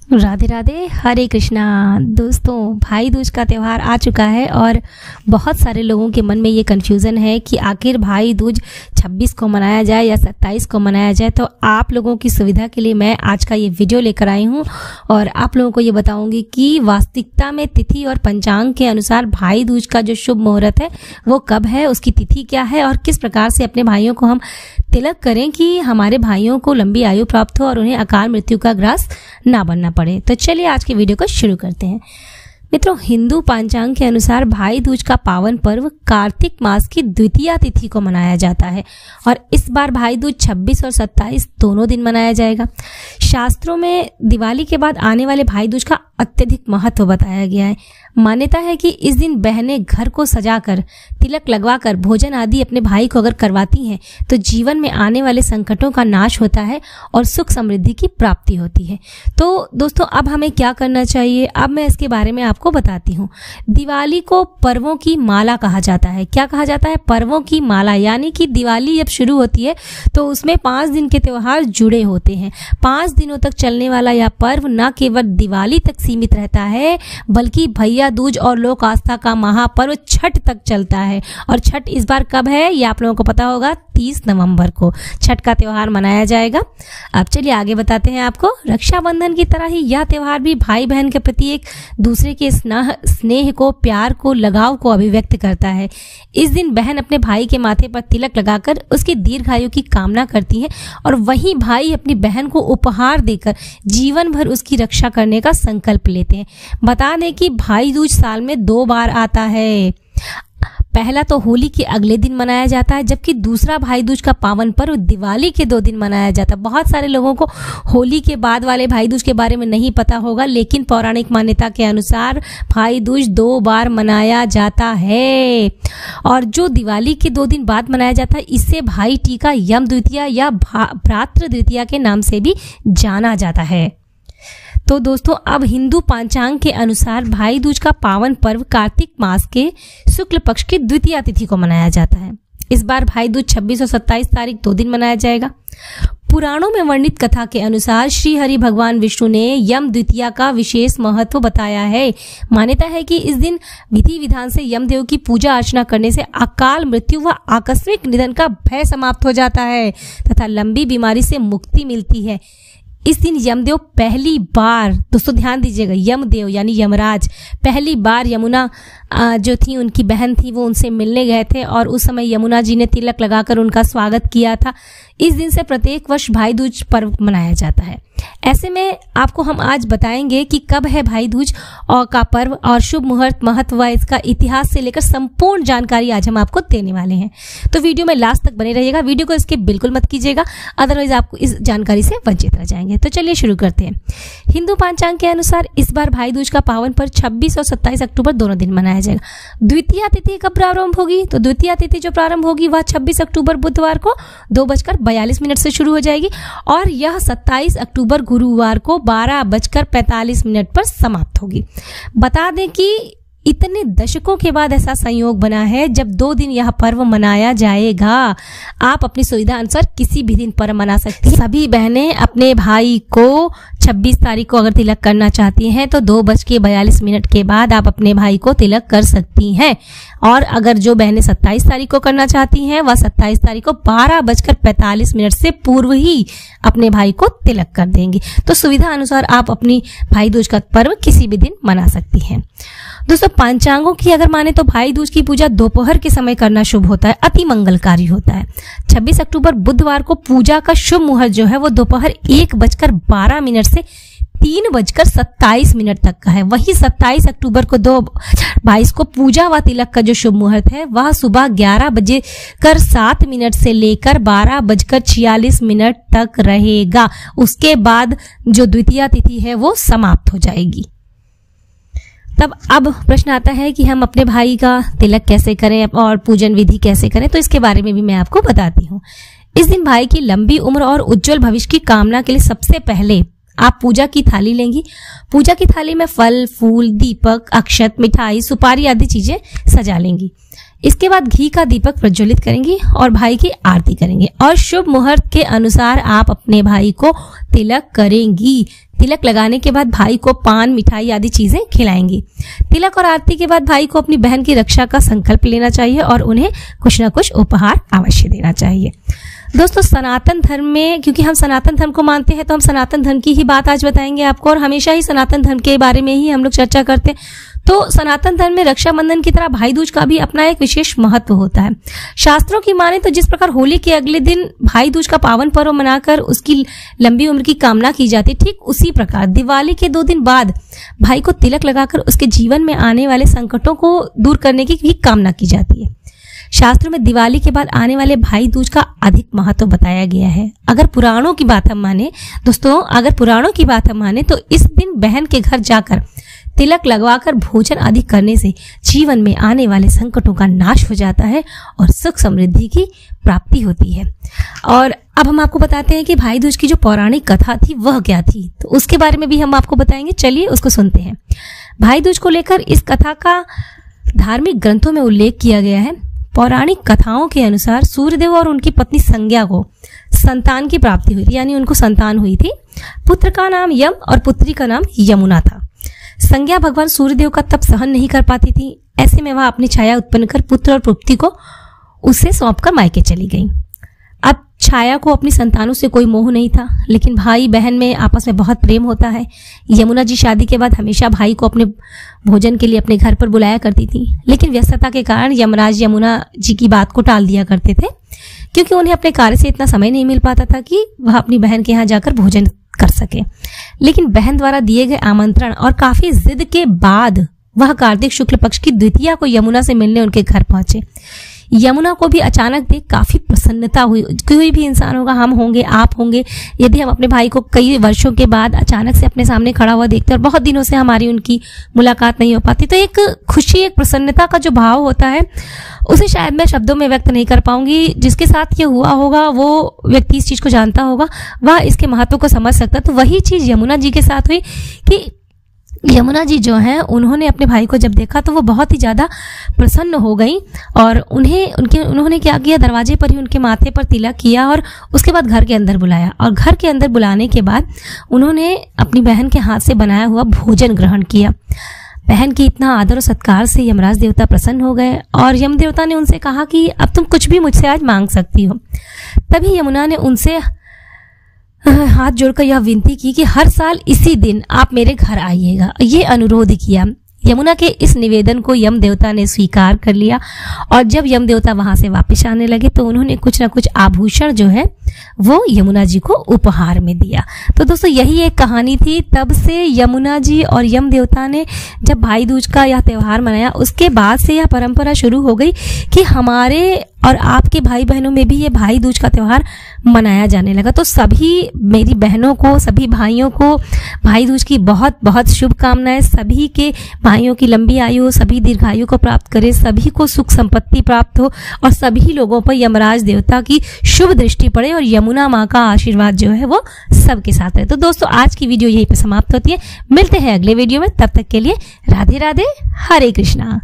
राधे राधे, हरे कृष्णा। दोस्तों, भाई दूज का त्यौहार आ चुका है और बहुत सारे लोगों के मन में ये कन्फ्यूज़न है कि आखिर भाई दूज 26 को मनाया जाए या 27 को मनाया जाए। तो आप लोगों की सुविधा के लिए मैं आज का ये वीडियो लेकर आई हूँ और आप लोगों को ये बताऊंगी कि वास्तविकता में तिथि और पंचांग के अनुसार भाई दूज का जो शुभ मुहूर्त है वो कब है, उसकी तिथि क्या है और किस प्रकार से अपने भाइयों को हम तिलक करें कि हमारे भाइयों को लंबी आयु प्राप्त हो और उन्हें अकाल मृत्यु का ग्रास ना बनना पड़े। तो चलिए आज के वीडियो को शुरू करते हैं। मित्रों, हिंदू पंचांग के अनुसार भाई दूज का पावन पर्व कार्तिक मास की द्वितीया तिथि को मनाया जाता है और इस बार भाई दूज 26 और 27 दोनों दिन मनाया जाएगा। शास्त्रों में दिवाली के बाद आने वाले भाई दूज का अत्यधिक महत्व बताया गया है। मान्यता है कि इस दिन बहनें घर को सजाकर, तिलक लगवाकर भोजन आदि अपने भाई को अगर करवाती हैं तो जीवन में आने वाले संकटों का नाश होता है और सुख समृद्धि की प्राप्ति होती है। तो दोस्तों, अब हमें क्या करना चाहिए, अब मैं इसके बारे में आपको बताती हूँ। दिवाली को पर्वों की माला कहा जाता है। क्या कहा जाता है? पर्वों की माला। यानी कि दिवाली जब शुरू होती है तो उसमें 5 दिन के त्योहार जुड़े होते हैं। 5 दिनों तक चलने वाला यह पर्व न केवल दिवाली तक सीमित रहता है बल्कि भैया दूज और लोक आस्था का महापर्व छठ तक चलता है। और छठ इस बार कब है ये आप लोगों को पता होगा, 30 नवंबर को छठ का त्योहार मनाया जाएगा। अब चलिए आगे बताते हैं आपको। रक्षाबंधन की तरह ही यह त्योहार भी भाई बहन के प्रति एक दूसरे के स्नेह को, प्यार को, लगाव को अभिव्यक्त करता है। इस दिन बहन अपने भाई के माथे पर तिलक लगाकर उसकी दीर्घायु की कामना करती है और वहीं भाई अपनी बहन को उपहार देकर जीवन भर उसकी रक्षा करने का संकल्प लेते हैं। बता दें कि भाई दूज साल में 2 बार आता है। पहला तो होली के अगले दिन मनाया जाता है, जबकि दूसरा भाई दूज का पावन पर्व दिवाली के 2 दिन मनाया जाता है। बहुत सारे लोगों को होली के बाद वाले भाई दूज के बारे में नहीं पता होगा, लेकिन पौराणिक मान्यता के अनुसार भाई दूज 2 बार मनाया जाता है। और जो दिवाली के 2 दिन बाद मनाया जाता है, इससे भाई टीका, यम द्वितीया या भ्रातृ द्वितीया के नाम से भी जाना जाता है। तो दोस्तों, अब हिंदू पंचांग के अनुसार भाई दूज का पावन पर्व कार्तिक मास के शुक्ल पक्ष की द्वितीया तिथि को मनाया जाता है। इस बार भाई दूज 26 और 27 तारीख 2 दिन मनाया जाएगा। पुराणों में वर्णित कथा के अनुसार श्री हरि भगवान विष्णु ने यम द्वितीया का विशेष महत्व बताया है। मान्यता है कि इस दिन विधि विधान से यमदेव की पूजा अर्चना करने से अकाल मृत्यु व आकस्मिक निधन का भय समाप्त हो जाता है तथा लंबी बीमारी से मुक्ति मिलती है। इस दिन यमदेव पहली बार, दोस्तों ध्यान दीजिएगा, यमदेव यानी यमराज पहली बार यमुना जो थी, उनकी बहन थी, वो उनसे मिलने गए थे और उस समय यमुना जी ने तिलक लगाकर उनका स्वागत किया था। इस दिन से प्रत्येक वर्ष भाई दूज पर्व मनाया जाता है। ऐसे में आपको हम आज बताएंगे कि कब है भाई दूज और का पर्व और शुभ मुहूर्त, महत्व व इसका इतिहास से लेकर संपूर्ण जानकारी आज हम आपको देने वाले हैं। तो वीडियो में लास्ट तक बने रहिएगा, वीडियो को स्किप बिल्कुल मत कीजिएगा, अदरवाइज आपको इस जानकारी से वंचित रह जाएंगे। तो चलिए शुरू करते हैं। हिंदू पंचांग के अनुसार इस बार भाई दूज का पावन पर्व 26 और 27 अक्टूबर दोनों दिन मनाया जाएगा। द्वितीया तिथि कब प्रारंभ होगी? तो द्वितीया तिथि जो प्रारंभ होगी वह 26 अक्टूबर बुधवार को 2:42 से शुरू हो जाएगी और यह 27 अक्टूबर गुरुवार को 12:45 पर समाप्त होगी। बता दें कि इतने दशकों के बाद ऐसा संयोग बना है जब 2 दिन यह पर्व मनाया जाएगा। आप अपनी सुविधा अनुसार किसी भी दिन पर्व मना सकती हैं। सभी बहनें अपने भाई को 26 तारीख को अगर तिलक करना चाहती हैं तो 2:42 के बाद आप अपने भाई को तिलक कर सकती हैं। और अगर जो बहनें 27 तारीख को करना चाहती हैं वह 27 तारीख को 12:45 से पूर्व ही अपने भाई को तिलक कर देंगी। तो सुविधा अनुसार आप अपनी भाई दूज का पर्व किसी भी दिन मना सकती हैं। दोस्तों, पंचांगों की अगर माने तो भाई दूज की पूजा दोपहर के समय करना शुभ होता है, अति मंगलकारी होता है। 26 अक्टूबर बुधवार को पूजा का शुभ मुहूर्त जो है वो दोपहर 1:12 से 3:27 तक का है। वही 27 अक्टूबर को 2/22 को पूजा व तिलक का जो शुभ मुहूर्त है वह सुबह 11:07 से लेकर 12:46 तक रहेगा। उसके बाद जो द्वितीया तिथि है वो समाप्त हो जाएगी। तब अब प्रश्न आता है कि हम अपने भाई का तिलक कैसे करें और पूजन विधि कैसे करें, तो इसके बारे में भी मैं आपको बताती हूँ। इस दिन भाई की लंबी उम्र और उज्जवल भविष्य की कामना के लिए सबसे पहले आप पूजा की थाली लेंगी। पूजा की थाली में फल, फूल, दीपक, अक्षत, मिठाई, सुपारी आदि चीजें सजा लेंगी। इसके बाद घी का दीपक प्रज्वलित करेंगी और भाई की आरती करेंगे और शुभ मुहूर्त के अनुसार आप अपने भाई को तिलक करेंगी। तिलक लगाने के बाद भाई को पान, मिठाई आदि चीजें खिलाएंगी। तिलक और आरती के बाद भाई को अपनी बहन की रक्षा का संकल्प लेना चाहिए और उन्हें कुछ न कुछ उपहार अवश्य देना चाहिए। दोस्तों, सनातन धर्म में, क्योंकि हम सनातन धर्म को मानते हैं, तो हम सनातन धर्म की ही बात आज बताएंगे आपको, और हमेशा ही सनातन धर्म के बारे में ही हम लोग चर्चा करते हैं। तो सनातन धर्म में रक्षाबंधन की तरह भाई दूज का भी अपना एक विशेष महत्व होता है। शास्त्रों की माने तो जिस प्रकार होली के अगले दिन भाई दूज का पावन पर्व मनाकर उसकी लंबी उम्र की कामना की जाती है, ठीक उसी प्रकार दिवाली के 2 दिन बाद भाई को तिलक लगाकर उसके जीवन में आने वाले संकटों को दूर करने की भी कामना की जाती है। शास्त्रों में दिवाली के बाद आने वाले भाई दूज का अधिक महत्व बताया गया है। अगर पुराणों की बात हम माने दोस्तों, अगर पुराणों की बात हम माने तो इस दिन बहन के घर जाकर तिलक लगवाकर भोजन आदि करने से जीवन में आने वाले संकटों का नाश हो जाता है और सुख समृद्धि की प्राप्ति होती है। और अब हम आपको बताते हैं कि भाई दूज की जो पौराणिक कथा थी वह क्या थी, तो उसके बारे में भी हम आपको बताएंगे। चलिए उसको सुनते हैं। भाई दूज को लेकर इस कथा का धार्मिक ग्रंथों में उल्लेख किया गया है। पौराणिक कथाओं के अनुसार सूर्यदेव और उनकी पत्नी संज्ञा को संतान की प्राप्ति हुई थी, यानी उनको संतान हुई थी। पुत्र का नाम यम और पुत्री का नाम यमुना था। संज्ञा भगवान सूर्यदेव का तप सहन नहीं कर पाती थी। ऐसे में वह अपनी छाया उत्पन्न कर पुत्र और पुत्री को उसे सौंपकर मायके चली गई। अब छाया को अपनी संतानों से कोई मोह नहीं था, लेकिन भाई बहन में आपस में बहुत प्रेम होता है। यमुना जी शादी के बाद हमेशा भाई को अपने भोजन के लिए अपने घर पर बुलाया करती थी, लेकिन व्यस्तता के कारण यमराज यमुना जी की बात को टाल दिया करते थे, क्योंकि उन्हें अपने कार्य से इतना समय नहीं मिल पाता था कि वह अपनी बहन के यहाँ जाकर भोजन कर सके। लेकिन बहन द्वारा दिए गए आमंत्रण और काफी जिद के बाद वह कार्तिक शुक्ल पक्ष की द्वितीया को यमुना से मिलने उनके घर पहुंचे। यमुना को भी अचानक देख काफी प्रसन्नता हुई। कोई भी इंसान होगा, हम होंगे, आप होंगे, यदि हम अपने भाई को कई वर्षों के बाद अचानक से अपने सामने खड़ा हुआ देखते हैं और बहुत दिनों से हमारी उनकी मुलाकात नहीं हो पाती, तो एक खुशी, एक प्रसन्नता का जो भाव होता है उसे शायद मैं शब्दों में व्यक्त नहीं कर पाऊंगी। जिसके साथ ये हुआ होगा वो व्यक्ति इस चीज को जानता होगा, वह इसके महत्व को समझ सकता। तो वही चीज यमुना जी के साथ हुई कि यमुना जी जो हैं उन्होंने अपने भाई को जब देखा तो वो बहुत ही ज्यादा प्रसन्न हो गई और उन्होंने क्या किया, दरवाजे पर ही उनके माथे पर तिलक किया और उसके बाद घर के अंदर बुलाया। और घर के अंदर बुलाने के बाद उन्होंने अपनी बहन के हाथ से बनाया हुआ भोजन ग्रहण किया। बहन के इतना आदर और सत्कार से यमराज देवता प्रसन्न हो गए और यम देवता ने उनसे कहा कि अब तुम कुछ भी मुझसे आज मांग सकती हो। तभी यमुना ने उनसे हाथ जोड़कर यह विनती की कि हर साल इसी दिन आप मेरे घर आइएगा, ये अनुरोध किया। यमुना के इस निवेदन को यम देवता ने स्वीकार कर लिया और जब यम देवता वहां से वापस आने लगे तो उन्होंने कुछ ना कुछ आभूषण जो है वो यमुना जी को उपहार में दिया। तो दोस्तों यही एक कहानी थी। तब से यमुना जी और यम देवता ने जब भाई दूज का यह त्योहार मनाया, उसके बाद से यह परंपरा शुरू हो गई कि हमारे और आपके भाई बहनों में भी ये भाई दूज का त्योहार मनाया जाने लगा। तो सभी मेरी बहनों को, सभी भाइयों को भाई दूज की बहुत बहुत शुभकामनाएं। सभी के भाइयों की लंबी आयु, सभी दीर्घायु को प्राप्त करे, सभी को सुख संपत्ति प्राप्त हो और सभी लोगों पर यमराज देवता की शुभ दृष्टि पड़े और यमुना माँ का आशीर्वाद जो है वो सबके साथ रहे। तो दोस्तों आज की वीडियो यहीं पे समाप्त होती है। मिलते हैं अगले वीडियो में, तब तक के लिए राधे राधे, हरे कृष्णा।